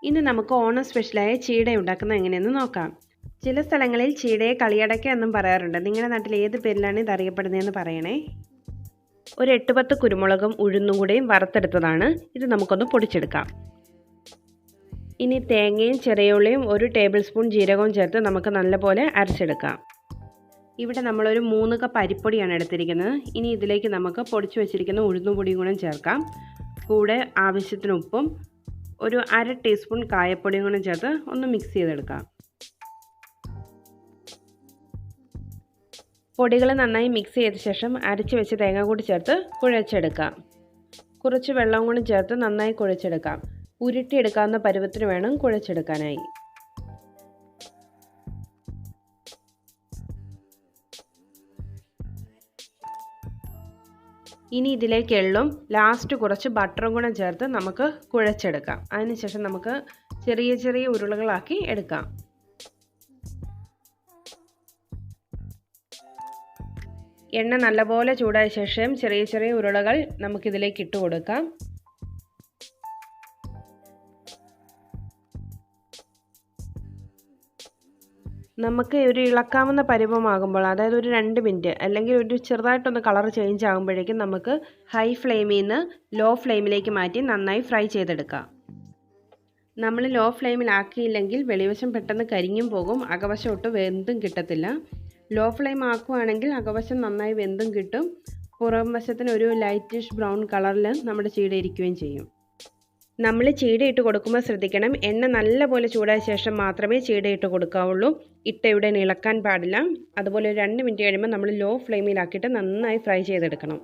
ഇന്ന് നമുക്ക് ഓണം സ്പെഷ്യലായ ചീട ഉണ്ടാക്കുന്നത് എങ്ങനെയെന്ന് നോക്കാം. ചില സ്ഥലങ്ങളിൽ ചീടയെ കളിയടക്ക എന്നും പറയാറുണ്ട്. നിങ്ങളുടെ നാട്ടിൽ ഏത് പേരിലാണ് ഇത് അറിയപ്പെടുന്നതെന്ന് പറയണേ. ഒരു 8-10 കുരുമുളകും ഉഴുന്നും കൂടെയും വറുത്തെടുത്തതാണ്. ഇത് നമുക്കൊന്ന് പൊടിച്ചെടുക്കാം. ഇനി തേങ്ങയും ചെറിയ ഉള്ളിയും 1 ടേബിൾ സ്പൂൺ ജീരകവും ചേർത്ത് നമുക്ക് നല്ലപോലെ അരച്ചെടുക്കാം. ഇവിടെ നമ്മളൊരു 3 കപ്പ് അരിപ്പൊടിയാണ് എടുത്തിരിക്കുന്നത്. ഇനി ഇതിലേക്ക് നമുക്ക് പൊടിച്ചു വെച്ചിരിക്കുന്ന ഉഴുന്നുപൊടിയും കൂടെ ചേർക്കാം. കൂടെ ആവശ്യത്തിന് ഉപ്പും ഒരു 1/2 ടീസ്പൂൺ കായപ്പൊടിയും കൂടെ ചേർത്ത് ഒന്ന് മിക്സ് ചെയ്തെടുക്കാം. പൊടികൾ നന്നായി മിക്സ് ചെയ്ത ശേഷം അരച്ച് വെച്ച് തേങ്ങ കൂടി ചേർത്ത് കുഴച്ചെടുക്കാം. കുറച്ച് വെള്ളം കൂടി ചേർത്ത് നന്നായി കുഴച്ചെടുക്കാം. ഉരുട്ടിയെടുക്കാവുന്ന പരുവത്തിന് വേണം കുഴച്ചെടുക്കാനായി. ഇനി ഇതിലേക്ക് എള്ളും ലാസ്റ്റ് കുറച്ച് ബട്ടറും കൂടെ ചേർത്ത് നമുക്ക് കുഴച്ചെടുക്കാം. അതിനുശേഷം നമുക്ക് ചെറിയ ചെറിയ ഉരുളകളാക്കി എടുക്കാം. എണ്ണ നല്ലപോലെ ചൂടായ ശേഷം ചെറിയ ചെറിയ ഉരുളകൾ നമുക്കിതിലേക്ക് ഇട്ട് കൊടുക്കാം. നമുക്ക് ഒരു ഇളക്കാവുന്ന പരുവമാകുമ്പോൾ, അതായത് ഒരു 2 മിനിറ്റ് അല്ലെങ്കിൽ ഒരു ചെറുതായിട്ടൊന്ന് കളർ ചേഞ്ച് ആകുമ്പോഴേക്കും നമുക്ക് ഹൈ ഫ്ലെയിമിൽ നിന്ന് ലോ ഫ്ലെയിമിലേക്ക് മാറ്റി നന്നായി ഫ്രൈ ചെയ്തെടുക്കാം. നമ്മൾ ലോ ഫ്ലെയിമിലാക്കിയില്ലെങ്കിൽ വെളിവശം പെട്ടെന്ന് കരിഞ്ഞും പോകും, അകവശം ഒട്ട് വെന്തും കിട്ടത്തില്ല. ലോ ഫ്ലെയിം ആക്കുകയാണെങ്കിൽ അകവശം നന്നായി വെന്തും കിട്ടും, പുറം വശത്തിന് ഒരു ലൈറ്റിഷ് ബ്രൗൺ കളറിൽ നമ്മുടെ ചീട ഇരിക്കുകയും ചെയ്യും. നമ്മൾ ചീടയിട്ട് കൊടുക്കുമ്പോൾ ശ്രദ്ധിക്കണം, എണ്ണ നല്ലപോലെ ചൂടായ ശേഷം മാത്രമേ ചീടയിട്ട് കൊടുക്കാവുള്ളൂ. ഇട്ടയുടെ ഇളക്കാൻ പാടില്ല. അതുപോലെ 2 മിനിറ്റ് കഴിയുമ്പോൾ നമ്മൾ ലോ ഫ്ലെയിമിലാക്കിയിട്ട് നന്നായി ഫ്രൈ ചെയ്തെടുക്കണം,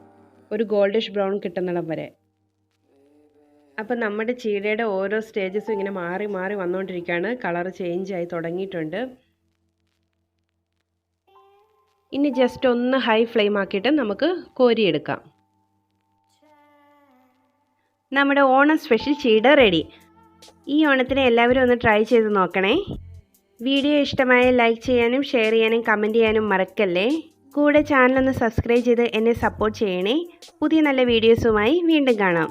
ഒരു ഗോൾഡിഷ് ബ്രൗൺ കിട്ടുന്നിടം വരെ. അപ്പോൾ നമ്മുടെ ചീടയുടെ ഓരോ സ്റ്റേജസും ഇങ്ങനെ മാറി മാറി വന്നുകൊണ്ടിരിക്കുകയാണ്. കളർ ചേഞ്ച് ആയി തുടങ്ങിയിട്ടുണ്ട്. ഇനി ജസ്റ്റ് ഒന്ന് ഹൈ ഫ്ലെയിം ആക്കിയിട്ട് നമുക്ക് കോരിയെടുക്കാം. നമ്മുടെ ഓണം സ്പെഷ്യൽ ചീട റെഡി. ഈ ഓണത്തിന് എല്ലാവരും ഒന്ന് ട്രൈ ചെയ്ത് നോക്കണേ. വീഡിയോ ഇഷ്ടമായ ലൈക്ക് ചെയ്യാനും ഷെയർ ചെയ്യാനും കമൻറ്റ് ചെയ്യാനും മറക്കല്ലേ. കൂടെ ചാനലൊന്ന് സബ്സ്ക്രൈബ് ചെയ്ത് എന്നെ സപ്പോർട്ട് ചെയ്യണേ. പുതിയ നല്ല വീഡിയോസുമായി വീണ്ടും കാണാം.